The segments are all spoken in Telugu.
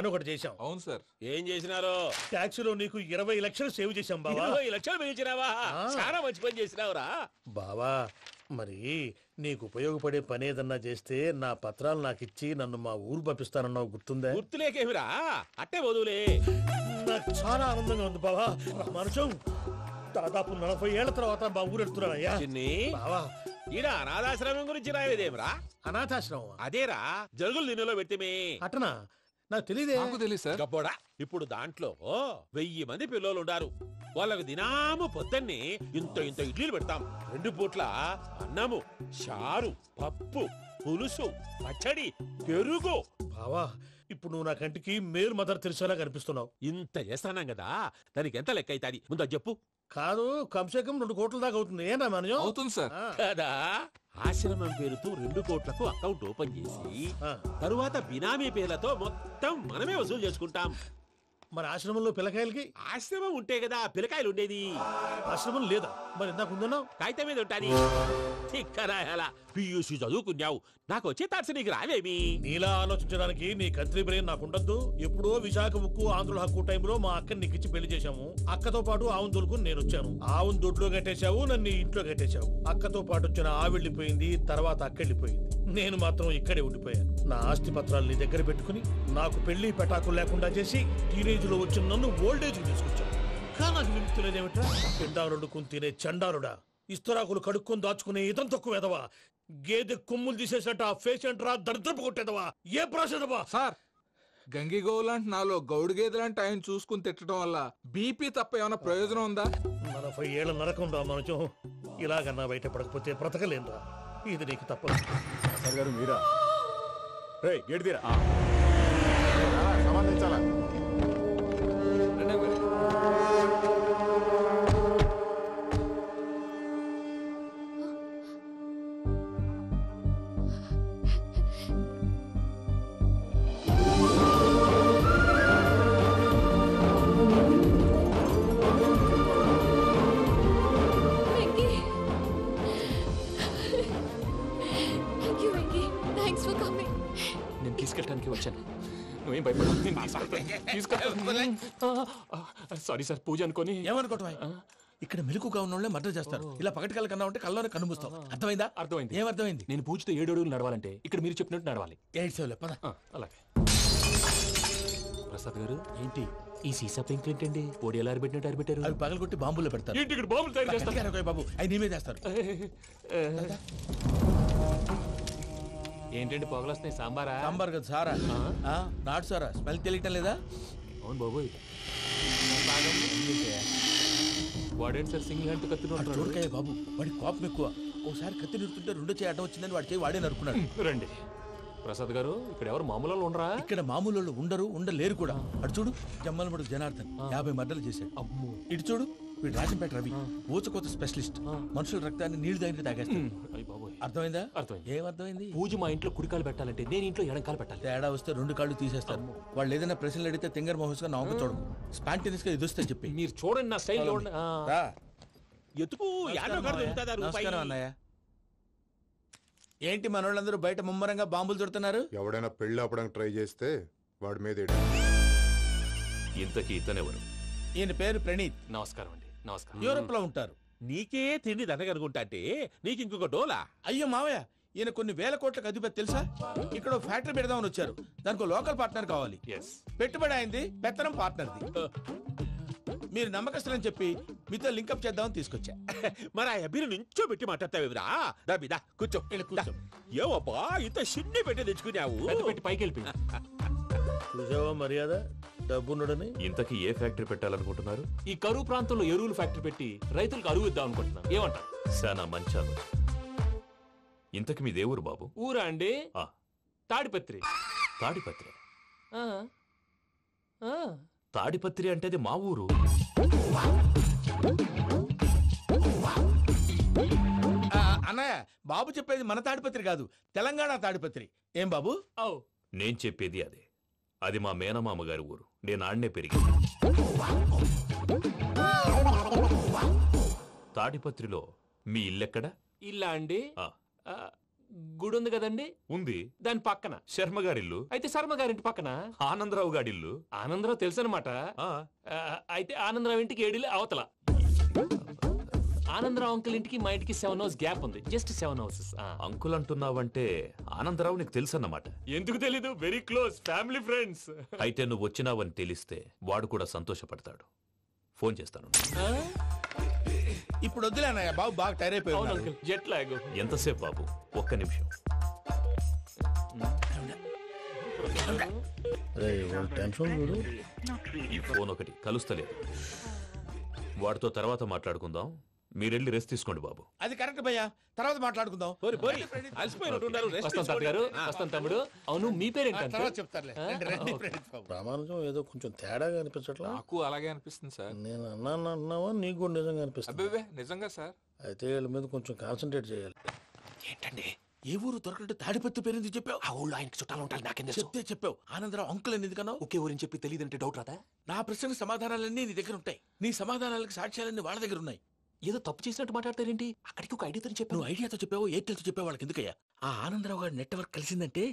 అని ఒకటి చేశాం. అవును సార్. ఏం చేసినారో? ట్యాక్సీలో నీకు 20 లక్షలు సేవ్ చేశాం బావా. 20 లక్షలు పెంచినావా? చాలా మంచి పని చేసినావురా బావా. మరి నీకు ఉపయోగపడే పని ఏదన్నా చేస్తే నా పత్రాలు నాకు ఇచ్చి నన్ను మా ఊరు పంపిస్తానన్నావు, గుర్తుందా? గుర్తులేకేమిరా, అట్టే వదులే. నాకు చాలా ఆనందంగా ఉంది బావా. మనుషం దాదాపు 40 ఏళ్ల తర్వాత మా ఊరు వెళ్తున్నానయ్యా. బావా, ఈడ అనాథాశ్రమం గురించి రాయలేదేమిరా? అనాథాశ్రమం అదేరా, జరుగులు దీనిలో పెట్టిమే. అటనా? నాకు తెలియదే. నాకు తెలియదు సార్. గబ్బోడా, ఇప్పుడు దాంట్లో 1000 మంది పిల్లలు ఉండారు. వాళ్ళకు దినాము పొద్దున్నే ఇంత ఇంత ఇడ్లీలు పెడతాం. 2 పూట్ల అన్నము, చారు, పప్పు, పులుసు, పచ్చడి, పెరుగు. బావా, ఇప్పుడు నువ్వు నా కంటికి మేరు మదర్ తెలిసేలా కనిపిస్తున్నావు. ఇంత చేస్తానం కదా, దానికి ఎంత లెక్క అవుతుంది ముందు చెప్పు. కాదు, కంసే కం 2 కోట్ల దాకా అవుతుంది. ఏనా మనం? అవుతుంది సార్. కదా, ఆశ్రమం పేరుతో 2 కోట్లకు అకౌంట్ ఓపెన్ చేసి తరువాత బినామీ పేర్లతో మొత్తం మనమే వసూలు చేసుకుంటాం. మరి ఆశ్రమంలో పిల్లకాయలకి? ఆశ్రమం ఉంటే కదా పిల్లకాయలు ఉండేది. ఆశ్రమం లేదా? మరి ఇందాక ఉందన్నావు. కాగితం మీద ఉంటాది. తిక్కరాయాల పియూసీ చదువుకున్నావు, నాకు వచ్చే తాట్స్ నీకు రావేమి? నీలా ఆలోచించడానికి నీ కత్రి బ్రెయిన్ నాకు ఉండద్దు. ఎప్పుడో విశాఖ ఉక్కు ఆంధ్రుల హక్కు టైంలో మా అక్కని నీకిచ్చి పెళ్లి చేశాము. అక్కతో పాటు ఆవును దొడుకుని నేను వచ్చాను. ఆవును దొడ్లో కట్టేశావు, నన్ను ఇంట్లో కట్టేశావు. అక్కతో పాటు వచ్చిన ఆవిళ్ళిపోయింది, తర్వాత అక్కెళ్ళిపోయింది. నేను మాత్రం ఇక్కడే ఉండిపోయాను. నా ఆస్తి పత్రాలు నీ దగ్గర పెట్టుకుని నాకు పెళ్లి పెటాకులు లేకుండా చేసి టీనేజ్ లో వచ్చిన నన్ను ఓల్డేజ్ తీసుకొచ్చాను. కానీ నాకు విముక్తి లేదేమిట్రా? పిండారుడుకుని తినే చండారుడా, ఇస్తరాకులు కడుక్కొని దాచుకునే ఇతం తక్కువ ఎదవా, గేదె కొమ్ములు తీసేసట పేషెంట్ రా, దరిద్రపు కొట్టేదవా, ఏ ప్రాసెదవా? సార్, గంగిగోవు లాంటి నాలో గౌడు గేదె లాంటి ఆయన చూసుకుని తిట్టడం వల్ల బీపీ తప్ప ఏమైనా ప్రయోజనం ఉందా? 40 ఏళ్ల నరకం రా మనుషం. ఇలాగన్నా బయట పడకపోతే బ్రతకలేనురా. ఇది నీకు తప్పదు. సార్ గారు మీరా? గేట్ తీరా, సంబంధించాలా? నేను తీసుకెళ్ళడానికి వచ్చాను. నువ్వేం భయపడవు. సారీ సార్, పూజ అనుకోని. ఏమనుకోవటం? ఇక్కడ మెలకుగా ఉన్న వాళ్ళే మర్డర్ చేస్తారు. ఇలా పగటి కళ్ళ కన్నా ఉంటే కళ్ళలోనే కనుమూస్తావు. అర్థమైందా? అర్థమైంది. ఏమర్థమైంది? నేను పూజతో 7 అడుగులు నడవాలంటే ఇక్కడ మీరు చెప్పినట్టు నడవాలి. 8 సేవలే పద. అలాగే. ప్రసాద్ గారు, ఏంటి ఈ సీసా పెంకులు ఏంటండి? పొడి ఎలా అరబెట్టినట్టు అరబెట్టారు? అవి పగలగొట్టి బాంబుల్లో పెడతారు. ఏంటి ఇక్కడ బాంబులు తయారు చేస్తారు? బాబు, అవి నేమే చేస్తారు. ఏంటండి పొగలొస్తున్నాయి? సాంబారా? సాంబార్ కదా సారా. నాటు సారా. స్మెల్ తెలియటం లేదా? అవును బాబోయ్. వాడేంటి సార్ సింగిల్ హ్యాండ్ కత్తి చూడకాయ బాబు, వాడి కోపం ఎక్కువ. ఓసారి కత్తి నిరుతుంటే 2 చేయి అడ్డం వచ్చిందని వాడి చేయి వాడే నరుకున్నాడు. రండి ప్రసాద్ గారు, ఇక్కడ ఎవరు మామూలు వాళ్ళు ఉండరా? ఇక్కడ మామూలు వాళ్ళు ఉండరు, ఉండలేరు కూడా. అటు చూడు, జమ్మలమడు జనార్దన్ 50 మర్డర్లు చేశాడు. అమ్మో. ఇటు చూడు, వీడు రాజంపేట రవి, ఊచకోత స్పెషలిస్ట్. మనుషుల రక్తాన్ని నీళ్లు దగ్గర తాగేస్తాడు. అర్థమైందా? అర్థమైంది. ఏమర్థమైంది? పూజ మా ఇంట్లో కుడికాలు పెట్టాలంటే నేను ఇంట్లో ఎడంకాలు పెట్టాలి. తేడా వస్తే 2 కాళ్ళు తీసేస్తారు. వాళ్ళు ఏదైనా ప్రశ్నలు అడిగితే తింగర్ మహోస్ గా నవ్వు చూడకు. స్పాంటినియస్ గా ఎదుస్తా చెప్పి. మీరు చూడండి నా స్టైల్. ఎతుకు నమస్కారం అన్నయ్య. ఏంటి మనోళ్ళందరూ బయట ముమ్మరంగా బాంబులు దొరుకుతున్నారు? ఎవడైనా పెళ్లి ఆపడానికి ట్రై చేస్తే వాడి మీద. ఇంతకీ ఇతనెవరు? ఈయన పేరు ప్రణీత్. నమస్కారం అండి. నమస్కారం. యూరోప్ లో ఉంటారు. నీకే తిండి దండగనుకుంటా అంటే నీకు ఇంకొక డోలా? అయ్యో మావయ్య, ఈయన కొన్ని వేల కోట్లకు అధిపతి తెలుసా? ఇక్కడ ఫ్యాక్టరీ పెడదామని వచ్చారు. దానికి లోకల్ పార్ట్నర్ కావాలి. పెట్టుబడి అయింది, పెత్తనం పార్ట్నర్ది. మీరు నమ్మకస్తులని చెప్పి మీతో లింకప్ చేద్దామని తీసుకొచ్చా. మరి ఆ అబ్బిని నుంచో పెట్టి మాట్లాడతావేమిరా? దాబిదా కూర్చో. ఏవబ్బా ఇంత చిన్ని పెట్టి తెచ్చుకున్నావు? పెట్టి పైకి వెళ్ళి చూసావా మర్యాద, డబ్బున్నడని. ఇంతకీ ఏ ఫ్యాక్టరీ పెట్టాలనుకుంటున్నారు? ఈ కరువు ప్రాంతంలో ఎరువులు ఫ్యాక్టరీ పెట్టి రైతులకు అరువు ఇద్దాం అనుకుంటున్నాను. ఏమంటారు? శానా మంచాలు. ఇంతకి మీ దేవురు బాబు? ఊరా అండి? తాడిపత్రి. తాడిపత్రి? తాడిపత్రి అంటే అది మా ఊరు. అన్నయ్య, బాబు చెప్పేది మన తాడిపత్రి కాదు, తెలంగాణ తాడిపత్రి. ఏం బాబు? నేను చెప్పేది అదే. అది మా మేనమామ గారి ఊరు. నేను ఆడనే పెరిగింది. తాడిపత్రిలో మీ ఇల్లెక్కడ? ఇల్లా అండి? గుడి ఉంది కదండి ఉంది. దాని పక్కన. శర్మ గారిల్లు. అయితే శర్మ గారింటి పక్కన ఆనందరావు గారిల్లు. ఆనందరావు తెలుసు అనమాట. ఆ, అయితే ఆనందరావు ఇంటికి 7 అవతల. ఆనందరావు అంకుల్ ఇంటికి మా ఇంటికి 7 hours గ్యాప్ ఉంది. Just 7 houses. అంకుల్ అంటున్నావంటే ఆనందరావు నీకు తెలుసన్నమాట. ఎందుకు తెలీదు? Very close family friends. అయితే నువ్వు వచ్చినావని తెలిస్తే వాడు కూడా సంతోషపడతాడు. ఫోన్ చేస్తాను. ఇప్పుడు వద్దులేనయ్యా బాబు, బాగా టైర్ అవును అయిపోయి అంకుల్, జెట్ లాగ్. ఎంతసేపు బాబు? ఒక్క నిమిషం. టెన్షన్ చూడు. ఈ ఫోన్ ఒకటి కలుస్తలేదు. వాడితో తర్వాత మాట్లాడుకుందాం. మీరెళ్ళి రెస్ట్ తీసుకోండి బాబు. అది కరెక్ట్ భయ్యా, తర్వాత మాట్లాడుకుందాం. అలసిపోయినట్టున్నారు, rest వస్తాం తాత గారు, వస్తాం తమ్ముడు. అవును మీ పేరేంటి తర్వాత అంకుల్? చెప్తారులే. రండి, రండి, ప్రణీత్ బాబు. ప్రామాణికం ఏదో కొంచెం తేడాగా అనిపించట్లా. నాకు అలాగే అనిపిస్తుంది సార్. నేను అన్నావా నీకు కూడా నిజంగా అనిపిస్తుంది? అబ్బే నిజంగా సార్. అయితే వీళ్ళ మీద కొంచెం కాన్సన్ట్రేట్ చేయాలి. ఏంటండి ఏ ఊరు దొరకట్టు తాడిపత్రి పేరు ఎందుకు చెప్పావు? ఆ ఊళ్ళో ఆయనకి చుట్టాలు ఉంటారు, నాకేం తెలుసు? చెప్తే చెప్పావు. ఆనందరావు అంకుల్ అని ఎందుకన్నావు? ఒకే ఊరిని చెప్పి తెలియదంటే డౌట్ రాదా? నా ప్రశ్నకు సమాధానాలన్నీ నీ దగ్గర ఉంటాయి. నీ సమాధానాలకు సాక్ష్యాలన్నీ వాళ్ళ దగ్గర ఉన్నాయి. ఏదో తప్పు చేసినట్టు మాట్లాడతారేంటి? అక్కడికి ఒక ఐడియాతో చెప్పాను. నువ్వు ఐడియాతో చెప్పావు, ఎయిర్టెల్తో చెప్పావు, వాళ్ళకి ఎందుకయ్యా? ఆ ఆనందరావు గారి నెట్వర్క్ కలిసిందంటే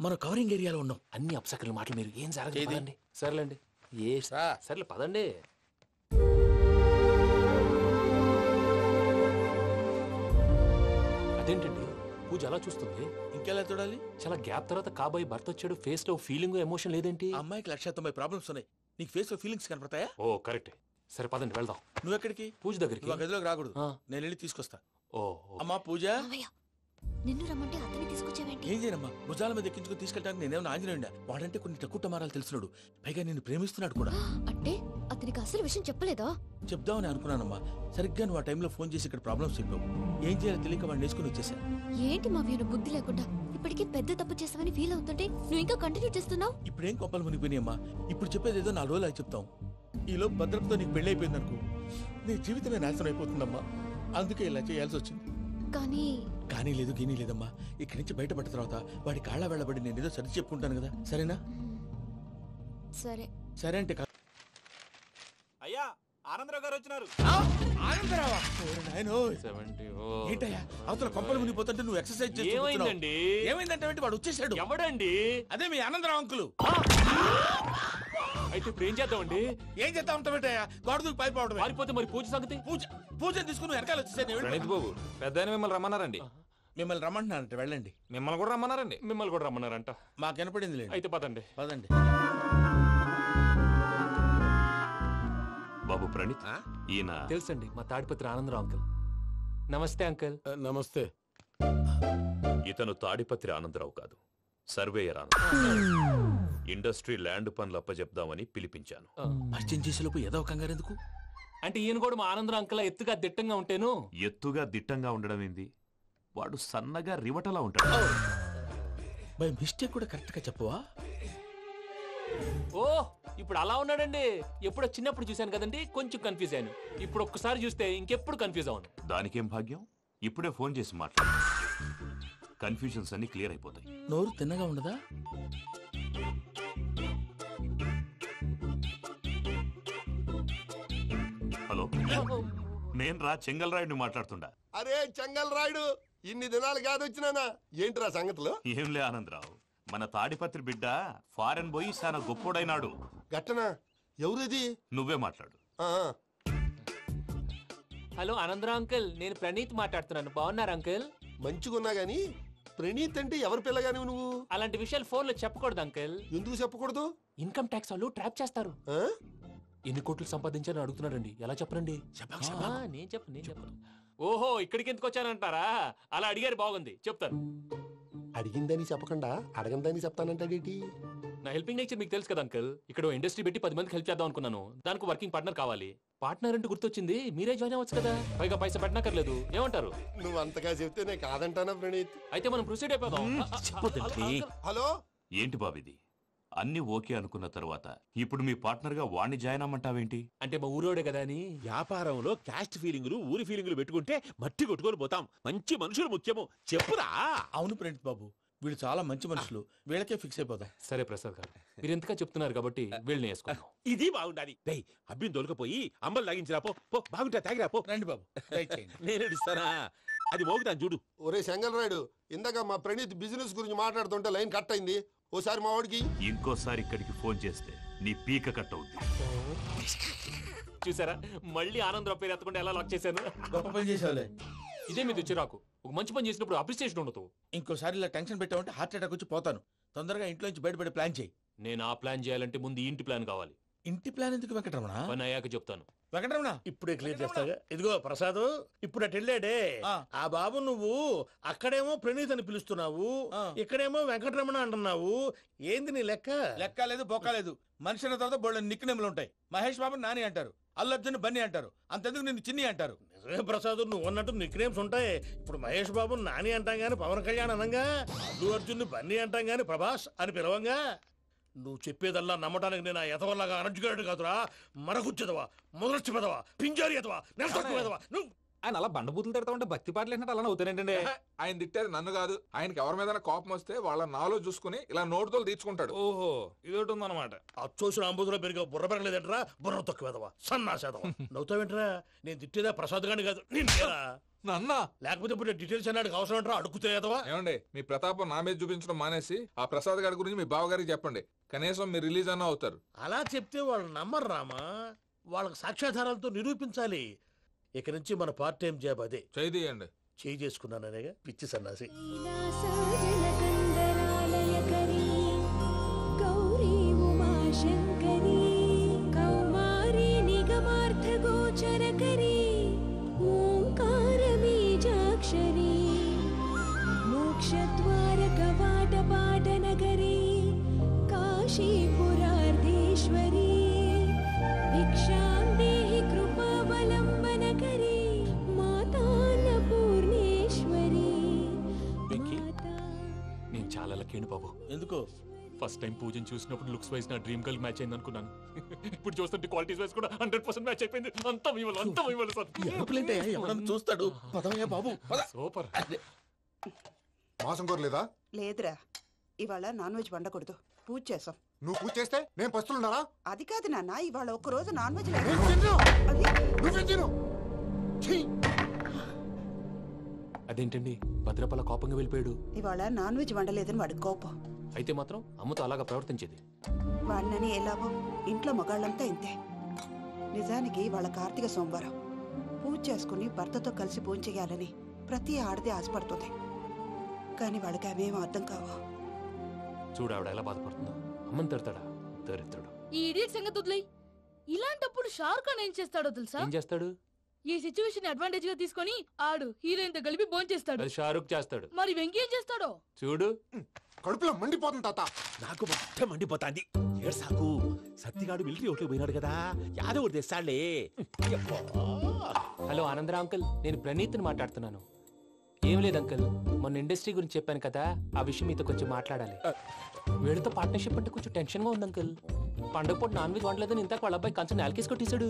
మనం కవరింగ్ ఏరియాలో ఉన్నాం. అన్ని అప్సకర్ల మాటలు మీరు ఏం ఏది? జరగదండి. సర్లేండి. సర్లే పదండి. అదేంటండి పూజ అలా చూస్తుంది? ఇంకెలా చూడాలి? చాలా గ్యాప్ తర్వాత కాబోయే భర్త వచ్చాడు, ఫేస్ లో ఫీలింగ్ ఎమోషన్ లేదేంటి? ఆ అమ్మాయికి 190 ప్రాబ్లమ్స్ ఉన్నాయి. నీకు ఫేస్ లో ఫీలింగ్స్ కనపడతాయా? ఓ కరెక్ట్. సరే పదండి వెళ్దాం. నువ్వు ఎక్కడికి? పూజ దగ్గరికి. నువ్వు ఆ గదిలోకి రాకూడదు. ఆ. నేను వెళ్ళి తీసుకొస్తా. ఓ అమ్మా పూజ. మావయ్య, నిన్ను రమ్మంటే అతన్ని తీసుకొచ్చావేంటి? ఏం చేయనమ్మా, భుజాల మీద ఎక్కించుకుని తీసుకెళ్ళడానికి నేనేమన్నా ఆంజనేయుడా? వాడంటే కొన్ని తక్కువ టమారాలు తెలుసున్నాడు, పైగా నిన్ను ప్రేమిస్తున్నాడు కూడా. అంటే అతనికి అసలు విషయం చెప్పలేదా? చెప్దామని అనుకున్నానమ్మా. సరిగ్గా నువ్వు ఆ టైంలో ఫోన్ చేసి ఇక్కడ ప్రాబ్లమ్స్ చెప్పావు. ఏం చేయాలో తెలియక వాడిని వేసుకుని వచ్చేసా. ఏంటి మావయ్య నువ్వు బుద్ధి లేకుండా ఇప్పటికీ పెద్ద తప్పు చేసావని ఫీల్ అవుతుంటే నువ్వు ఇంకా కంటిన్యూ చేస్తున్నావు? ఇప్పుడేం కొప్పలు మునిగిపోయినాయమ్మా. ఇప్పుడు చెప్పేది ఏదో 4 రోజులు చెప్తాం. ఈలోపు భద్రతతో నీకు పెళ్లి అయిపోయింది అనుకో, నీ జీవితమే నాశనం అయిపోతుందమ్మా. అందుకే ఇలా చేయాల్సి వచ్చింది. కానీ కానీ లేదు గీనీ లేదమ్మా. ఇక్కడి నుంచి బయటపడిన తర్వాత వాడి కాళ్ళ వెళ్ళబడి నేను ఏదో సరి చెప్పుకుంటాను కదా, సరేనా? సరే. సరే అంటే అయ్యా ఆనందరావు గారు వచ్చినారు. ఆనందరావా? ఓరి నాయనో. 70. ఏంటయ్యా అవతల కొంపలు మునిగిపోతుంటే నువ్వు ఎక్సర్సైజ్ చేస్తూ కూర్చున్నావు. ఏమైందండి? ఏమైందంటే వాడు వచ్చేసాడు. ఎవడండి? అదే మీ ఆనందరావు అంకులు. అయితే ఇప్పుడు ఏం చేద్దామండి? ఏం చేస్తా ఉంటావేటయ్యా? గోడ దూకి పైపోవడమే. పారిపోతే మరి పూజ సంగతి? పూజ తీసుకుని వెనకాల వచ్చేసాను. ప్రణీత్ బాబు, పెద్ద మిమ్మల్ని రమ్మన్నారండి. మిమ్మల్ని రమ్మంటున్నానంటే వెళ్ళండి. మిమ్మల్ని కూడా రమ్మన్నారండి. మిమ్మల్ని కూడా రమ్మన్నారంట. మాకు వినపడింది లేదు. అయితే పదండి. పదండి. బాబు ప్రణీత్, ఈయన తెలుసండి మా తాడిపత్రి ఆనందరావు అంకుల్. నమస్తే అంకుల్. నమస్తే. ఇతను తాడిపత్రి ఆనందరావు కాదు, సర్వేయర్ ఆనందరావు. ఇండస్ట్రీ ల్యాండ్ పనులు అప్పజెప్దామని పిలిపించాను. పరిచయం చేసేలోపు ఏదో కంగారు ఎందుకు? అంటే ఈయన కూడా మా ఆనందరావు అంకుల్ ఎత్తుగా దిట్టంగా ఉంటేను. ఎత్తుగా దిట్టంగా ఉండడం ఏంది? వాడు సన్నగా రివటలా ఉంటాడు. బై మిస్టేక్ కూడా కరెక్ట్ గా చెప్పవా? ఓ ఇప్పుడు అలా ఉన్నాడండి. ఎప్పుడో చిన్నప్పుడు చూశాను కదండి, కొంచెం కన్ఫ్యూజ్ అయ్యాను. ఇప్పుడు ఒక్కసారి చూస్తే ఇంకెప్పుడు కన్ఫ్యూజ్ అవ్వను. దానికేం భాగ్యం? ఇప్పుడే ఫోన్ చేసి మాట్లాడు. కన్ఫ్యూజన్స్ అన్ని క్లియర్ అయిపోతాయి. నోరు తిన్నగా ఉండదా? హలో, నేను రా చెంగల్రాయుడిని మాట్లాడుతుండా. అరే చెంగల్ రాయుడు, ఇన్ని దినాలు కాదు వచ్చినానా? ఏంట్రా సంగతులు? ఏంలే ఆనందరావు, మన తాడిపత్రి బిడ్డ ఫారెన్ పోయి చాలా గొప్పోడైనాడు. గట్టనా? ఎవరిది? నువ్వే మాట్లాడు. ఆ, హలో ఆనందరావు అంకుల్, నేను ప్రణీత్ మాట్లాడుతున్నాను. బాగున్నారు అంకుల్? మంచిగున్నా గాని ప్రణీత్ అంటే ఎవరి పిల్లగాని నువ్వు? అలాంటి విషయాలు ఫోన్లో చెప్పకూడదు అంకుల్. ఎందుకు చెప్పకూడదు? ఇన్కమ్ ట్యాక్స్ వాళ్ళు ట్రాప్ చేస్తారు. ఆ? ఎన్ని కోట్లు సంపాదించాలని అడుగుతున్నాడండి. ఎలా చెప్పరండి? నేను చెప్పను. ఓహో ఇక్కడికి ఎందుకు వచ్చానంటారా? అలా అడిగారు, బాగుంది, చెప్తాను. అడిగిందని చెప్పకుండా అడగందని చెప్తానంటాడేటి? నా హెల్పింగ్ నేచర్ మీకు తెలుసు కదా అంకుల్. ఇక్కడ ఇండస్ట్రీ పెట్టి 10 మందికి హెల్ప్ చేద్దాం అనుకున్నాను. దానికి వర్కింగ్ పార్ట్నర్ కావాలి. పార్ట్నర్ అంటే గుర్తొచ్చింది, మీరే జాయిన్ అవ్వచ్చు కదా. పైగా పైసా పెట్టనక్కర్లేదు. ఏమంటారు? నువ్వు అంతగా చెప్తే నేను కాదంటానా ప్రణీత్? అయితే మనం ప్రొసీడ్ అయిపోదాం. హలో, ఏంటి బాబిది? అన్ని ఓకే అనుకున్న తర్వాత ఇప్పుడు మీ పార్ట్నర్ గా వాణ్ణి జాయిన్ అమ్మంటావేంటి? అంటే మా ఊరోడే కదా అని. వ్యాపారంలో క్యాస్ట్ ఫీలింగులు ఊరి ఫీలింగులు పెట్టుకుంటే మట్టి కొట్టుకొని పోతాం. మంచి మనుషులు ముఖ్యము, చెప్పురా. అవును ప్రణీత్ బాబు, వీళ్ళు చాలా మంచి మనుషులు. వీళ్ళకే ఫిక్స్ అయిపోదాం. సరే ప్రసాద్ గారు, మీరు ఎంతగా చెప్తున్నారు కాబట్టి వీళ్ళని వేసుకుందాం. ఇది బాగుండాలి. డై అబ్బిని దొలకపోయి అంబలు లాగించిరా పో. బాగుంటా తాగిరా పో. రండి బాబు, దయచేయండి. నేను ఇస్తానా? అది మోగుతాను చూడు. ఒరే సెంగల్ రాయుడు, ఇందాక మా ప్రణీత్ బిజినెస్ గురించి మాట్లాడుతుంటే లైన్ కట్ అయింది. ఓసారి మా వాడికి ఇంకోసారి ఇక్కడికి ఫోన్ చేస్తే నీ పీక కట్ అవుద్ది. చూసారా మళ్ళీ ఆనందరావు పేరు ఎత్తకుండా ఎలా లాక్ చేశాను. గొప్ప పని చేసావులే. ఇదే మీద చిరాకు. ఒక మంచి పని చేసినప్పుడు అప్రిసియేషన్ ఉండదు. ఇంకోసారి ఇలా టెన్షన్ పెట్టామంటే హార్ట్ అటాక్ వచ్చి పోతాను. తొందరగా ఇంట్లో నుంచి బయటపడే ప్లాన్ చేయి. నేను ఆ ప్లాన్ చేయాలంటే ముందు ఇంటి ప్లాన్ కావాలి. ఇంటి ప్లాన్ ఎందుకు వెంకటరమణ? పని అయ్యాక చెప్తాను. వెంకటరమణ ఇప్పుడే క్లియర్ చేస్తాగా. ఇదిగో ప్రసాద్, ఇప్పుడు అటు వెళ్ళాడే ఆ బాబు, నువ్వు అక్కడేమో ప్రణీత్ అని పిలుస్తున్నావు, ఇక్కడేమో వెంకటరమణ అంటున్నావు. ఏంది నీ లెక్క? లెక్క లేదు బొక్క లేదు. మనిషి అన్న తర్వాత బోళ్ళ నిక్నెములు ఉంటాయి. మహేష్ బాబు నాని అంటారు, అల్లు అర్జున్ బన్నీ అంటారు, అంతెందుకు నిన్ను చిన్ని అంటారు. నిజమే ప్రసాద్, నువ్వు అన్నట్టు నిక్నేమ్స్ ఉంటాయి. ఇప్పుడు మహేష్ బాబు నాని అంటాం గాని పవన్ కళ్యాణ్ అనంగా, అల్లు అర్జున్ బన్నీ అంటాం గాని ప్రభాస్ అని పిలవంగా. నువ్వు చెప్పేదల్లా నమ్మటానికి నేను ఎతవల్లాగా అనర్జుకేటెడ్ కాదురా. మరగుచ్చదవా, మొదలచ్చి పెదవా, పింజారి ఎదవా, నెలసొక్కుదవా నువ్వు. ఆయన అలా బండబూతులు తిడతా ఉంటే భక్తి పాటలు ఏంటంటే అలా అవుతానంటే. ఆయన తిట్టేది నన్ను కాదు, ఆయనకి ఎవరి మీద కోపం వస్తే వాళ్ళ నాలో చూసుకుని ఇలా నోటుతో తీర్చుకుంటాడు. ఓహో, ఇదొకటి ఉందన్నమాట. అచ్చోసిన అంబుధులో పెరిగే బుర్ర పెరగలేదంటరా, బుర్ర తొక్కువేదవా, సన్నాసేదవా. నవ్వుతావేంట్రా? నేను తిట్టేదా ప్రసాద్ గాని కాదు, నిన్నేరా. నన్నా లేకపోతే ఇప్పుడు డీటెయిల్స్ అన్నాడు అవసరం అంటారా? అడుగుతాయేదవా? ఏమండి, మీ ప్రతాపం నా మీద చూపించడం మానేసి ఆ ప్రసాద్ గారి గురించి మీ బావగారికి చెప్పండి. కనీసం మీరు రిలీజ్ అన్న అవుతారు. అలా చెప్తే వాళ్ళు నమ్మరు రామా. వాళ్ళకి సాక్ష్యాధారాలతో నిరూపించాలి. ఇక నుంచి మన పార్ట్ టైం జాబ్ అదే. చేయండి. చేయి చేసుకున్నాననేగా పిచ్చి సన్నాసి. మోక్షద్వార కవాట పాట నగరీ కాశీపురార్ధేశ్వరీ భిక్షాం దేహి కృపావలంబనకరీ మాతాన్నపూర్ణేశ్వరీ. నేను చాలా లక్కీని బాబు. ఎందుకు? ఫస్ట్ టైం పూజను చూసినప్పుడు లుక్స్ వైజ్ నా డ్రీమ్ గర్ల్ మ్యాచ్ అయింది అనుకున్నాను. ఇప్పుడు చూస్తుంటే క్వాలిటీస్ వైజ్ కూడా 100% మ్యాచ్ అయిపోయింది. అంతా మీ వల్ల సార్. ఎవడన్నా చూస్తాడు. పదవయ్యా బాబు, పద. సూపర్. మాసం కోరలేదా? లేదురా, ఇవాళ నాన్ వెజ్ వండకూడదు. పూజ చేసాం. నువ్వు పూజ చేస్తే నేను పస్తులున్నారా? అది కాదు నాన్న, ఇవాళ ఒక్క రోజు నాన్ వెజ్ అదేంటండి భద్రపల కోపంగా వెళ్ళిపోయాడు? ఇవాళ నాన్ వెజ్ వండలేదని వాడి కోపం. అయితే మాత్రం అమ్మతో అలాగా ప్రవర్తించేది. వాడినని ఎలాగో ఇంట్లో మగాళ్ళంతా ఇంతే. నిజానికి వాళ్ళ కార్తీక సోమవారం పూజ చేసుకుని భర్తతో కలిసి పూజ చేయాలని ప్రతి ఆడది ఆశపడుతుంది. కానీ వాళ్ళకి అవేం అర్థం కావు. చూడు ఆవిడ ఎలా బాధపడుతుందో. అమ్మని తడతాడా? దరిద్రుడు. ఈ ఇడియట్ సంగతి వదిలేయ్. ఇలాంటప్పుడు షారుఖ్ ఖాన్ ఏం చేస్తాడో తెలుసా? ఏం చేస్తాడు? ఈ సిచ్యువేషన్ అడ్వాంటేజ్ గా తీసుకొని ఆడు హీరోయిన్ తో కలిపి బోన్ చేస్తాడు. అది షారుఖ్ చేస్తాడు. మరి వెంకీ ఏం చేస్తాడో చూడు. కడుపులో మండిపోతుంది తాత. నాకు మొత్తం మండిపోతాంది. ఏడ్సాకు, సత్తిగాడు మిలిటరీ ఓట్లు పోయినాడు కదా, యాదవ్ ఒకటి తెస్తాడులే. హలో ఆనందరా అంకుల్, నేను ప్రణీత్ని మాట్లాడుతున్నాను. ఏం లేదు అంకుల్, మొన్న ఇండస్ట్రీ గురించి చెప్పాను కదా, ఆ విషయం మీతో కొంచెం మాట్లాడాలి. వీళ్ళతో పార్ట్నర్షిప్ అంటే కొంచెం టెన్షన్ గా ఉంది అంకుల్. పండుగ పూట నాన్ వెజ్ వండలేదని ఇంతకు వాళ్ళ అబ్బాయి కంచెం నేలకేసి కొట్టేశాడు.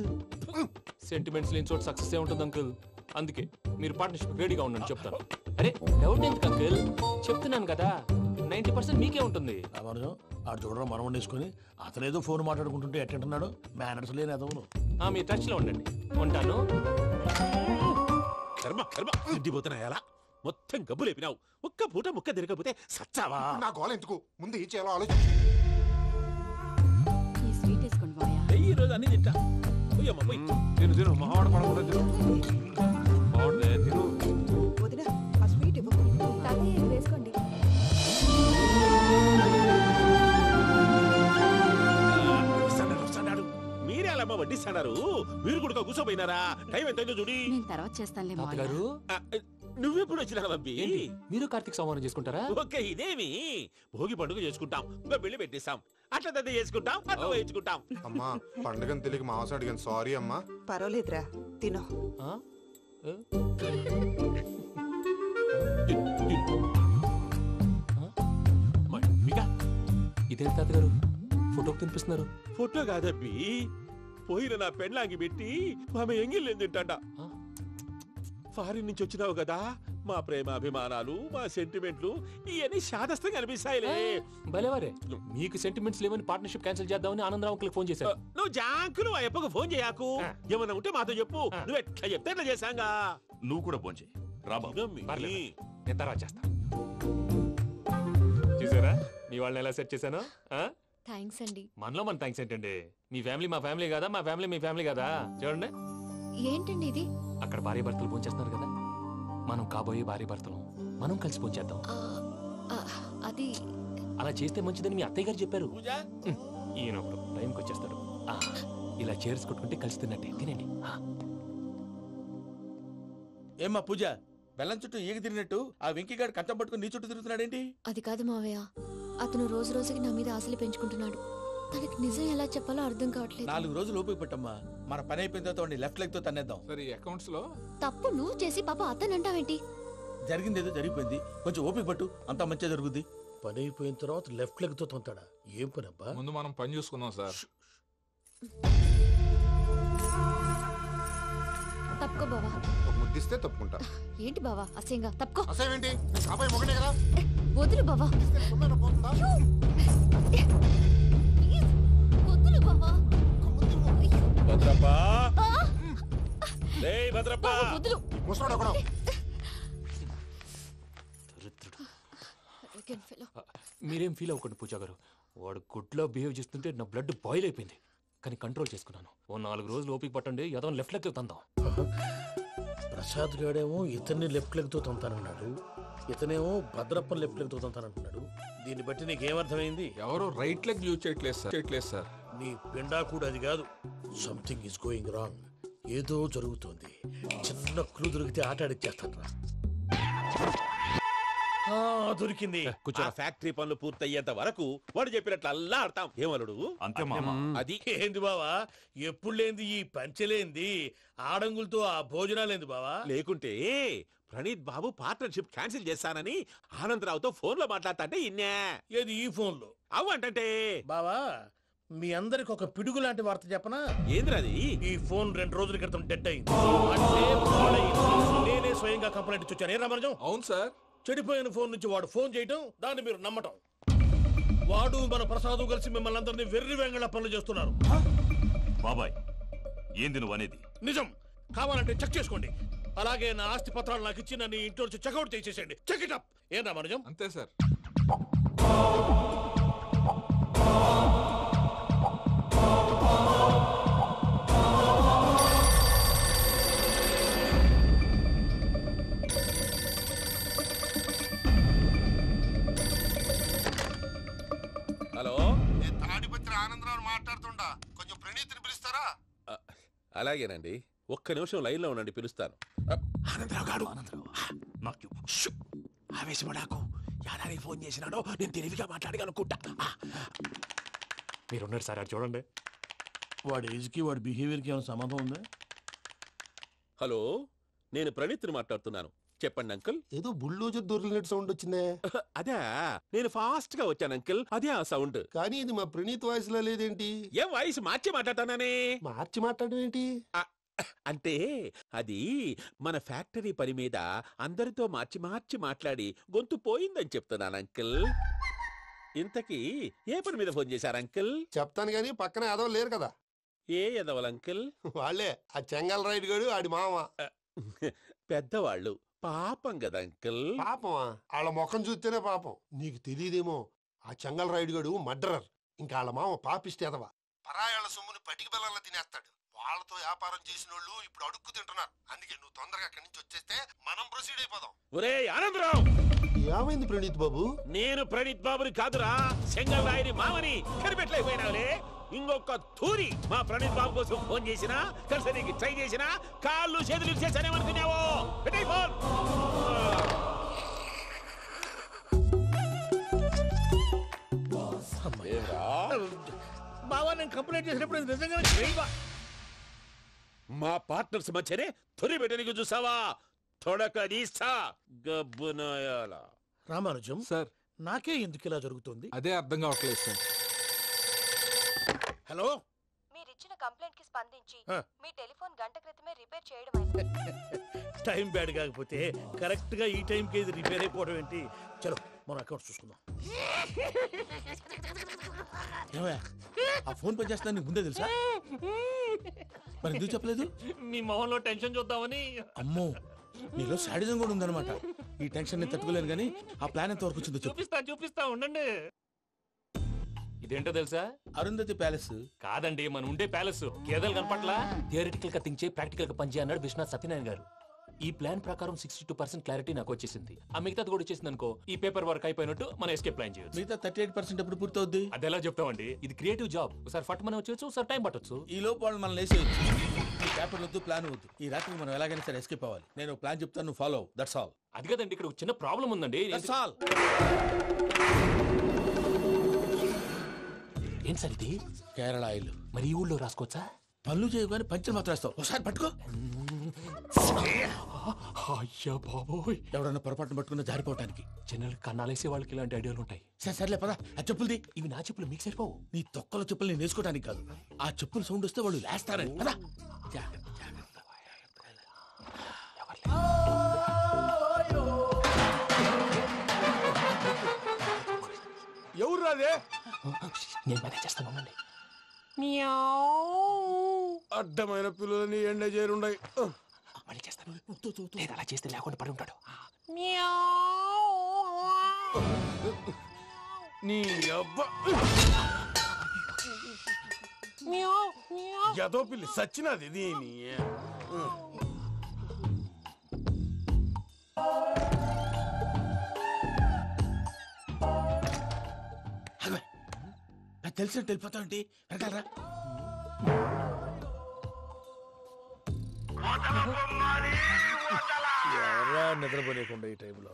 సెంటిమెంట్స్ లేని చోట సక్సెస్ ఏ ఉంటుంది అంకుల్. అందుకే మీరు పార్ట్నర్షిప్ రెడీగా ఉండండి చెప్తాను. అరే డౌట్ ఎందుకు అంకుల్, చెప్తున్నాను కదా 90% మీకే ఉంటుంది. ఆడు చూడడం మనం వండేసుకుని అతనేదో ఫోన్ మాట్లాడుకుంటుంటే ఎట్టంటున్నాడు. మేనర్స్ లేని అదవును. మీ టచ్ లో ఉండండి. ఉంటాను. కర్మ కర్మ, తిండిపోతున్నాయలా మొత్తం గబ్బు లేపినావు. ఒక్క పూట ముక్క తిరగకపోతే సచ్చావా? నా గోల ఎందుకు, ముందు ఈ చేయాలో ఆలోచించు. ఈ స్వీట్ వేసుకోండి బాయా. ఈ రోజు అన్ని తింటా. తిను మావాడ పడకుండా తిను. వదిన ఆ స్వీట్ ఇవ్వు. వేసుకోండి. మీరే అలా వడ్డిస్తున్నారు. మీరు కూడా కూర్చోపోయినారా? టైం ఎంతైందో చూడి. నేను తర్వాత చేస్తానులే తాతగారు. నువ్వెప్పుడు వచ్చినా అబ్బి? మీరు కార్తీక్ సంహారం చేసుకుంటారా? ఓకే, ఇదేమి భోగి పండుగ చేసుకుంటాం, ఇంకా పెళ్లి పెట్టేస్తాం, అట్లా దద్ద చేసుకుంటాం, అట్లా వేయించుకుంటాం. అమ్మా పండుగని తెలియక మాంసం అడిగాను, సారీ అమ్మా. పర్వాలేదురా, తినో. ఇదేంటి తాతగారు ఫోటోకి తినిపిస్తున్నారు? ఫోటో కాదబ్బి, పోయిన నా పెళ్ళాంగి పెట్టి ఆమె ఎంగిల్ తింటాడ. ఫారిన్ నుంచి వచ్చినావు కదా, మా ప్రేమ అభిమానాలు, మా సెంటిమెంట్లు ఇవన్నీ శాదస్తంగా అనిపిస్తాయిలే. భలేవారే, మీకు సెంటిమెంట్స్ లేవని పార్ట్నర్షిప్ క్యాన్సిల్ చేద్దామని ఆనందరావు అంకుల్కి ఫోన్ చేశాను. నువ్వు జాంకులు ఆ అప్పకు ఫోన్ చేయకు. ఏమన్నా ఉంటే మాతో చెప్పు, నువ్వు ఎట్లా చెప్తే ఎట్లా చేశాంగా. నువ్వు కూడా ఫోన్ చేయి. పర్లేదు, నేను తర్వాత చేస్తా. చూసారా మీ వాళ్ళని ఎలా సెట్ చేశాను? థ్యాంక్స్ అండి. మనలో మన థ్యాంక్స్ ఏంటండి? మీ ఫ్యామిలీ మా ఫ్యామిలీ కదా, మా ఫ్యామిలీ మీ ఫ్యామిలీ కదా. చూడండి, ఏంటండి ఇది? అక్కడ భార్య భర్తలు భోంచేస్తున్నారు కదా, మనం కాబోయే భార్య భర్తలు మనం కలిసి భోంచేద్దాం. అది అలా చేస్తే మంచిదని మీ అత్తయ్య గారు చెప్పారు. ఈయన ఒకడు టైంకి వచ్చేస్తాడు. ఇలా చేర్స్ కొట్టుకుంటే కలిసి తిన్నట్టే. తినండి. ఏమ్మా పూజ, బెల్లం చుట్టూ ఈగ తిరిగినట్టు ఆ వెంకీగాడు కంచం పట్టుకుని నీ చుట్టూ తిరుగుతున్నాడేంటి? అది కాదు మావయ్య, అతను రోజు రోజుకి నా మీద ఆశలు పెంచుకుంటున్నాడు. తనకి నిజం ఎలా చెప్పాలో అర్థం కావట్లేదు. 4 రోజులు ఓపిక పట్టమ్మా, మన పని అయిపోయిన తర్వాత లెఫ్ట్ లెగ్ తో తన్నేద్దాం. సరే, అకౌంట్స్ లో తప్పు నువ్వు చేసి పాప అతను అంటావేంటి? జరిగింది ఏదో జరిగిపోయింది, కొంచెం ఓపిక పట్టు, అంతా మంచిగా జరుగుద్ది. పని అయిపోయిన తర్వాత లెఫ్ట్ లెగ్ తో తొంతాడా? ఏం పని అబ్బా? ముందు మనం పని చూసుకుందాం సార్. తప్పుకో బావా. ఒక ముద్దిస్తే తప్పుకుంటా. ఏంటి బావా అసహ్యంగా? తప్పుకో. అసేమేంటి? కాబోయే మొగనే కదా. వదులు బావా. పోతుందా? వదులు బావా. భద్రప్పా, లేయ్ భద్రప్పా. వదులు. ముసలోడు ఒకడు. మీరేం ఫీల్ అవ్వకండి పూజా గారు. వాడు గుడ్లో బిహేవ్ చేస్తుంటే నా బ్లడ్ బాయిల్ అయిపోయింది, కానీ కంట్రోల్ చేసుకున్నాను. ఓ 4 రోజులు ఓపిక పట్టండి, ఏదో లెఫ్ట్ లెగ్ తందాం. ప్రసాద్ గాడేమో ఇతన్ని లెఫ్ట్ లెగ్ తో తొంతానన్నాడు, ఇతనేమో భద్రప్పని లెఫ్ట్ లెగ్ తో తొంతానంటున్నాడు. దీన్ని బట్టి నీకేమర్థమైంది? ఎవరు రైట్ లెగ్ యూజ్ చేయట్లేదు సార్. నీ పిండా కూడా అది కాదు. Something is going wrong. ఏదో జరుగుతోంది. చిన్న క్లూ దొరికితే ఆట ఆడిచ్చేస్తాను రా. దొరికింది. ఆ ఫ్యాక్టరీ పనులు పూర్తయ్యేంత వరకు వాడు చెప్పినట్లు అల్లా ఆడతాం. ఏమలుడు? అంతే మామ. అది ఏంది బావా, ఎప్పుడు లేంది ఈ పంచలేంది, ఆడంగులతో ఆ భోజనాలేంది బావా? లేకుంటే ప్రణీత్ బాబు పార్ట్నర్షిప్ క్యాన్సిల్ చేస్తానని ఆనందరావుతో ఫోన్ లో మాట్లాడతాంటే ఇన్నే. ఏది ఈ ఫోన్ లో? అవు అంటే బావా, మీ అందరికి ఒక పిడుగు లాంటి వార్త చెప్పనా? ఏంద్రది? ఈ ఫోన్ 2 రోజుల క్రితం డెడ్ అయింది. అంటే పాడైంది. నేనే స్వయంగా కంప్లైంట్ ఇచ్చి వచ్చాను. ఏ రామరాజం? అవును సార్. చెడిపోయిన ఫోన్ నుంచి వాడు ఫోన్ చేయటం, దాన్ని మీరు నమ్మటం. వాడు మన ప్రసాదు కలిసి మిమ్మల్ని అందరినీ వెర్రి వెంగళ పనులు చేస్తున్నారు. బాబాయ్, ఏంది నువ్వు అనేది? నిజం. కావాలంటే చెక్ చేసుకోండి. అలాగే నా ఆస్తి పత్రాలు నాకు ఇచ్చి నన్ను ఇంట్లో నుంచి చెక్అౌట్ చేసేసండి. Check it up. ఏం రామరాజం? అంతే సార్. హలో, నేను తాడిపత్రి ఆనందరావు మాట్లాడుతుండా, కొంచెం ప్రణీతిని పిలుస్తారా? అలాగేనండి. ఒక్క నిమిషం లైన్ లో ఉండండి, పిలుస్తాను. ఆనందరావు గాడు. నాకు ఆవేశపడాకు. యాదానికి ఫోన్ చేసినాడో నేను తెలివిగా మాట్లాడగలనుకుంటా. మీరున్నారు సార్, అది చూడండి. వాడి ఏజ్కి వాడి బిహేవియర్కి ఏమైనా సంబంధం ఉందా? హలో, నేను ప్రణీత్ని మాట్లాడుతున్నాను. చెప్పండి అంకుల్. ఏదో బుల్డోజర్ దొరికినట్టు సౌండ్ వచ్చిందే. అదే, నేను ఫాస్ట్ గా వచ్చాను అంకుల్. అదే ఆ సౌండ్. కానీ ఇది మా ప్రణీత్ వాయిస్ లో లేదేంటి? ఏం వాయిస్ మార్చి మాట్లాడతాననే? మార్చి మాట్లాడడం ఏంటి? అంటే అది మన ఫ్యాక్టరీ పని మీద అందరితో మార్చి మార్చి మాట్లాడి గొంతు పోయిందని చెప్తున్నాను అంకుల్. ఇంతకీ ఏ పని మీద ఫోన్ చేశారు అంకుల్? చెప్తాను గానీ పక్కన ఏదో లేరు కదా. ఏ ఎదవలు అంకుల్? వాళ్ళే, ఆ చెంగల్ రైడ్ గడు ఆడి మామ. పెద్దవాళ్ళు, పాపం కదా అంకుల్. పాపమా? వాళ్ళ ముఖం చూస్తేనే పాపం. నీకు తెలియదేమో, ఆ చెంగల్ రైడ్ గడు మర్డరర్. ఇంకా వాళ్ళ మామ పాపిస్తేదవా. పరాయాళ్ళ సొమ్ముని పటికి బెల్లంలో తినేస్తాడు. వాళ్ళతో వ్యాపారం చేసిన వాళ్ళు ఇప్పుడు అడుక్కు తింటున్నారు. అందుకే నువ్వు తొందరగా అక్కడి నుంచి వచ్చేస్తే మనం ప్రొసీడ్ అయిపోదాం. ఒరే ఆనందరావు! ఏమైంది ప్రణీత్ బాబు? నేను ప్రణీత్ బాబుని కాదురా, సెంగల్ రాయని మామని. కనిపెట్టలేకపోయినావులే. ఇంకొక తూరి మా ప్రణీత్ బాబు కోసం ఫోన్ చేసినా, కలిసి నీకు ట్రై చేసినా కాళ్ళు చేతులు చేశానేమనుకున్నావో. పెట్టే ఫోన్. బావా, నేను కంప్లైంట్ చేసినప్పుడు ఇది నిజంగా మా పార్ట్నర్స్ మధ్యనే తొలి పెట్టడానికి చూసావా? తొడక నీస్తా గబ్బునాయాల. రామానుజం సార్, నాకే ఎందుకు ఇలా జరుగుతుంది? అదే అర్థం కావట్లేదు సార్. హలో, మీరిచ్చిన కంప్లైంట్ కి స్పందించి మీ టెలిఫోన్ గంట క్రితమే రిపేర్ చేయడం టైం బ్యాడ్ కాకపోతే కరెక్ట్ గా ఈ టైం కి ఇది రిపేర్ అయిపోవడం ఏంటి? చలో మన అకౌంట్ చూసుకుందాం. ఆ ఫోన్ పని చేస్తా నీకు ముందే తెలుసా? మరి ఎందుకు చెప్పలేదు? మీ మొహంలో టెన్షన్ చూద్దామని. అమ్మో, నీలో శాడిజం కూడా ఉందన్నమాట. ఈ టెన్షన్ నేను తట్టుకోలేను కానీ ఆ ప్లాన్ ఎంత వరకు వచ్చిందో చెప్పు. చూపిస్తా ఉండండి. ఇదేంటో తెలుసా? అరుంధతి ప్యాలెస్ కాదండి, మన ఉండే ప్యాలెస్. గేదెలు కనపట్లా? థియరిటికల్ గా థింక్ చేయి, ప్రాక్టికల్ గా పనిచేయి అన్నాడు విశ్వనాథ్ సత్యనారాయణ గారు. ఈ ప్లాన్ ప్రకారం 62% క్లారిటీ నాకు వచ్చేసింది. ఆ మిగతాది కూడా వచ్చేసింది అనుకో, ఈ పేపర్ వర్క్ అయిపోయినట్టు మనం ఎస్కేప్ ప్లాన్ చేయొచ్చు. మిగతా 38% ఎప్పుడు పూర్తవుద్ది? అది ఎలా చెప్తామండి, ఇది క్రియేటివ్ జాబ్. ఒకసారి ఫట్ మనం వచ్చేయచ్చు, ఒకసారి టైం పట్టొచ్చు. ఈ లోపు వాళ్ళు మనం లేసేయచ్చు. ఈ పేపర్ వద్దు, ప్లాన్ వద్దు. ఈ రాత్రి మనం ఎలాగైనా సరే ఎస్కేప్ అవ్వాలి. నేను ప్లాన్ చెప్తాను, నువ్వు ఫాలో. That's all. అది కదండి, ఇక్కడ ఒక చిన్న ప్రాబ్లం ఉందండి. That's all. ఏం సార్ ఇది? కేరళ ఆయిల్. మరి ఈ ఊళ్ళో రాసుకోవచ్చా? పళ్ళు చేయగానే పంచలు మాత్రం వేస్తావు. ఒకసారి పట్టుకో. అయ్యా బాబోయ్, ఎవడన్నా పొరపాటున పట్టుకున్న జారిపోవటానికి. జనరల్ కన్నాలేసే వాళ్ళకి ఇలాంటి ఐడియాలు ఉంటాయి. సర్లే పదా, ఆ చెప్పులది. ఇవి నా చెప్పులు, మీకు సరిపోవు. నీ తొక్కల చెప్పులు నేను వేసుకోవడానికి కాదు, ఆ చెప్పులు సౌండ్ వస్తే వాళ్ళు లేస్తారని. పదా. ఎవరు రాదే? నేను మేనేజ్ చేస్తాను, ఉండండి. అడ్డమైన పిల్లలని ఎండ చేరుండయి. మళ్ళీ చేస్తాను. లేదు, అలా చేస్తే లేకుండా పడి ఉంటాడు. నీ అబ్బా ఎదో పిల్లి సచ్చినది దీని. తెలిసినట్టు వెళ్ళిపోతావు ఏంటి? వెనకాలరా. ఎవరా నిద్రపోలేకుండా ఈ టైంలో?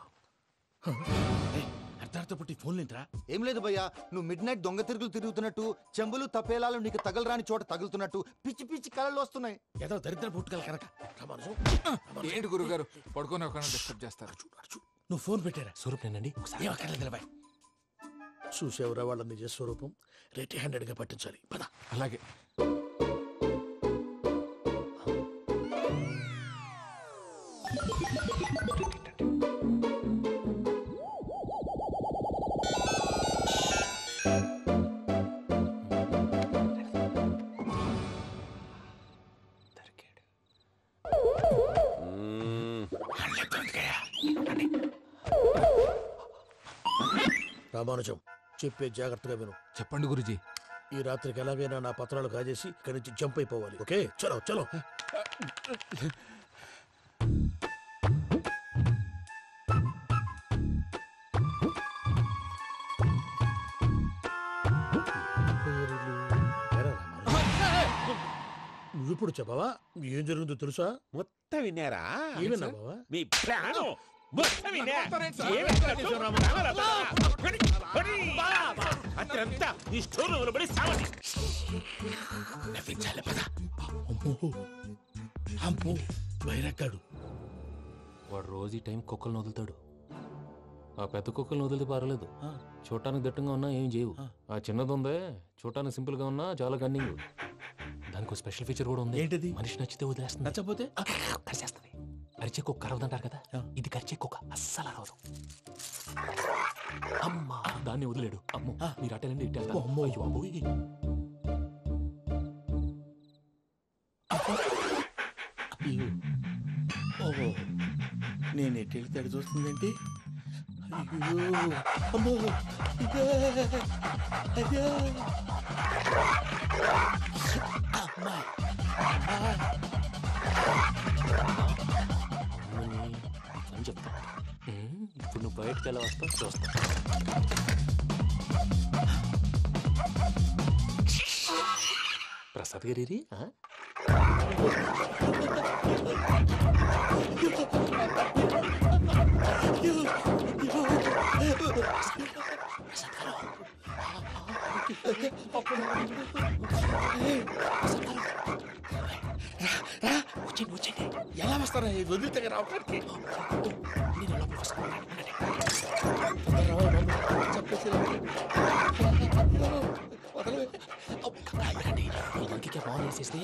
అర్ధార్థ పుట్టి ఫోన్ లేంట్రా? ఏం లేదు భయ్యా, నువ్వు మిడ్ నైట్ దొంగ తిరుగులు తిరుగుతున్నట్టు, చెంబులు తపేలాలు నీకు తగలరాని చోట తగులుతున్నట్టు పిచ్చి పిచ్చి కళలు వస్తున్నాయి. ఏదో దరిద్ర పుట్టుకల కనుక. ఏంటి గురుగారు పడుకొని ఒక డిస్టర్బ్ చేస్తారు? నువ్వు ఫోన్ పెట్టారా? స్వరూప్ నేనండి. ఒకసారి చూసేవరా వాళ్ళ నిజ స్వరూపం. రెట్టి హ్యాండెడ్ గా పట్టించాలి. పద. అలాగే. రామానుజం, చెప్పే జాగ్రత్తగా విను. చెప్పండి గురుజీ. ఈ రాత్రికి ఎలాగైనా నా పత్రాలు కాజేసి ఇక్కడి నుంచి జంప్ అయిపోవాలి. ఓకే, చలో చలో. నువ్విప్పుడు చెప్పవా ఏం జరుగుతుందో తెలుసా? మొత్తం విన్నారా? ఏమన్నా బావా? మీ ప్రాణం మొత్తం విన్నా. అత్రంతా ఈ స్టోర్ రూమ్ లో పడి సావండి. నవ్వించాలి. పద. అమ్మో బైరక్కాడు. వాడు రోజు ఈ టైం కుక్కలను వదులుతాడు. ఆ పెద్ద కుక్కలను వదిలితే పర్వాలేదు, చూడటానికి దట్టంగా ఉన్నా ఏం చేయవు. ఆ చిన్నది ఉందే, చూడటానికి సింపుల్ గా ఉన్నా చాలా కన్నింగ్. దానికి స్పెషల్ ఫీచర్ కూడా ఉంది. ఏంటిది? మనిషి నచ్చితే వదిలేస్తుంది, నచ్చపోతే కరిచేస్తుంది. అరిచే కుక్క అరవదంటారు కదా, ఇది కరిచే కుక్క అస్సలు అరవదు. అమ్మా, దాన్ని వదిలేడు. అమ్మో, మీరు అటెండి ఇటు వెళ్తారు. అమ్మో అయ్యో అబ్బోయ్. ఓహో, నేను ఎటు వెళ్తే అటు చూస్తుందేంటి? అయ్యో అమ్మో, అయ్యో అమ్మా. అని చెప్తా. ఇప్పుడు నువ్వు బయటకు ఎలా వస్తావు చూస్తా. ప్రసాద్ గారి వచ్చేయండి. ఎలా వస్తారా? వదిలితే రావడానికి నేను లోపల వస్తాను. ఇంకే ఫోన్ వేసేస్తే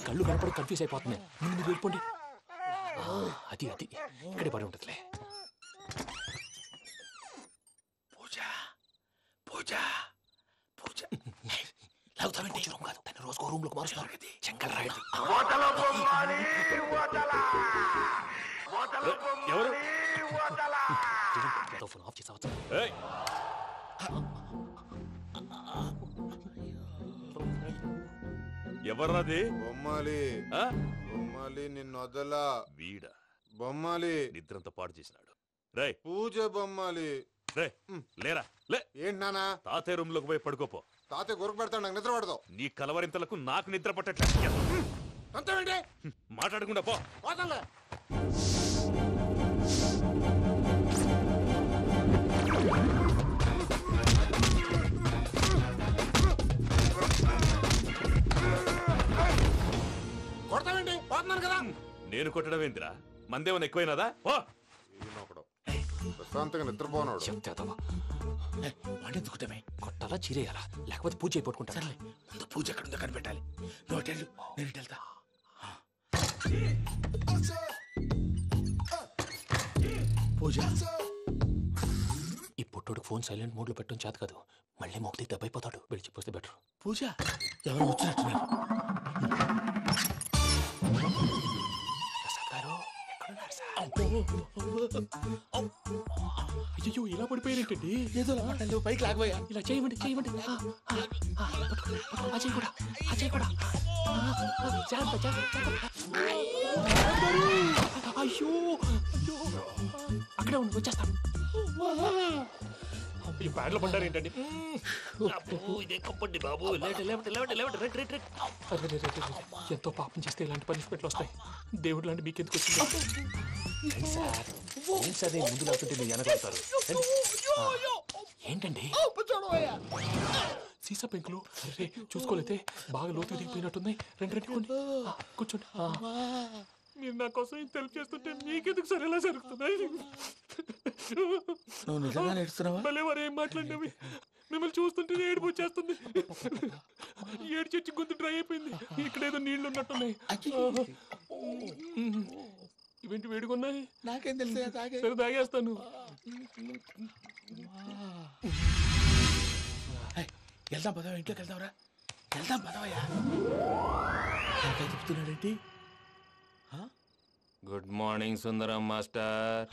కళ్ళు కనపడి కన్ఫ్యూజ్ అయిపోతున్నాయి. ముందు మీరు వెళ్ళిపోండి. అది అది ఇక్కడే పడి ఉంటుందిలే. పూజ పూజ పూజ లాగుతామంటే రూమ్ కాదు, దాన్ని రోజుకో రూమ్ లోకి మారుస్తారు. చెంగల్ రాయుడు ఎవరు ఫోన్ ఆఫ్ చేసావచ్చు. ఏయ్! ఎవర్రాది? బొమ్మాలి ఆ? బొమ్మాలి నిన్ను వదలా. వీడ బొమ్మాలి నిద్రంతా పాడు చేసినాడు. రే పూజ బొమ్మాలి. రే లేరా లే. ఏంటి నానా? తాతయ్య రూమ్ లోకి పోయి పడుకోపో. తాతయ్య గొరకు పెడతాడు, నాకు నిద్ర పడతావు. నీ కలవరింతలకు నాకు నిద్ర పట్టట్లేదు. అంతేంటి? మాట్లాడకుండా పో. పోతానులే. కొడతావేంటి? పోతున్నాను కదా. నేను కొట్టడం ఏంటిరా? మందేమన్నా ఎక్కువైనదా? ఓ ఈయనొకడు ప్రశాంతంగా నిద్రపోనాడు. వాడెందుకుంటామే? కొట్టాలా చీరేయాలా లేకపోతే పూజ అయిపోట్టుకుంటా. సర్లే, ముందు పూజ ఎక్కడ ఉందో కనిపెట్టాలి. నువ్వు అటెళ్ళు, నేను ఇటు వెళ్తా. పూజ ఈ పుట్టోడు ఫోన్ సైలెంట్ మోడ్ లో పెట్టడం చేత కాదు. మళ్ళీ మొక్కి దెబ్బైపోతాడు. వెళ్ళి చెప్పొస్తే బెటర్. పూజ ఎవరు వచ్చినట్టున్నారు. ప్రసాద్ గారు అయ్యో ఇలా పడిపోయారేంటండి? ఏదో మాట్లాడలేవు, పైకి లాగబోయా. ఇలా చేయమండి చేయమండి. అజయ్ కూడా అజయ్ కూడా జాగ్రత్త జాగ్రత్త. అయ్యో అయ్యో అక్కడే ఉండి వచ్చేస్తాను. ఈ బ్యాడ్లో పడ్డారు ఏంటండి? ఎంతో పాపం చేస్తే ఇలాంటి పనిష్మెంట్లు వస్తాయి. దేవుడు లాంటి మీకెందుకు వచ్చింది? సార్ ముందు లేకుంటే మీరు వెనకాడతారు. ఏంటండి సీసా పెంకులు? అరే చూసుకోలేతే బాగా లోతు దిగిపోయినట్టుంది. రెండు రెండు కొన్ని కూర్చోండి. మీరు నా కోసం ఇంత హెల్ప్ చేస్తుంటే మీకెందుకు సరే ఎలా జరుగుతున్నాయి? నువ్వు నిజంగా నేర్చుతున్నావా? మళ్ళీ వారు ఏం మాట్లాడినవి మిమ్మల్ని చూస్తుంటే ఏడుపు వచ్చేస్తుంది. ఏడు చెట్టు గొంతు డ్రై అయిపోయింది. ఇక్కడ ఏదో నీళ్లు ఉన్నట్టున్నాయి. ఇవేంటి వేడుకున్నాయి? నాకేం తెలుసు, సరే తాగేస్తాను. వెళ్దాం పదవా, ఇంట్లోకి వెళ్దాంరా. వెళ్దాం పదవయ్యా. చెప్తున్నాడేంటి? గుడ్ మార్నింగ్ సుందరం మాస్టర్.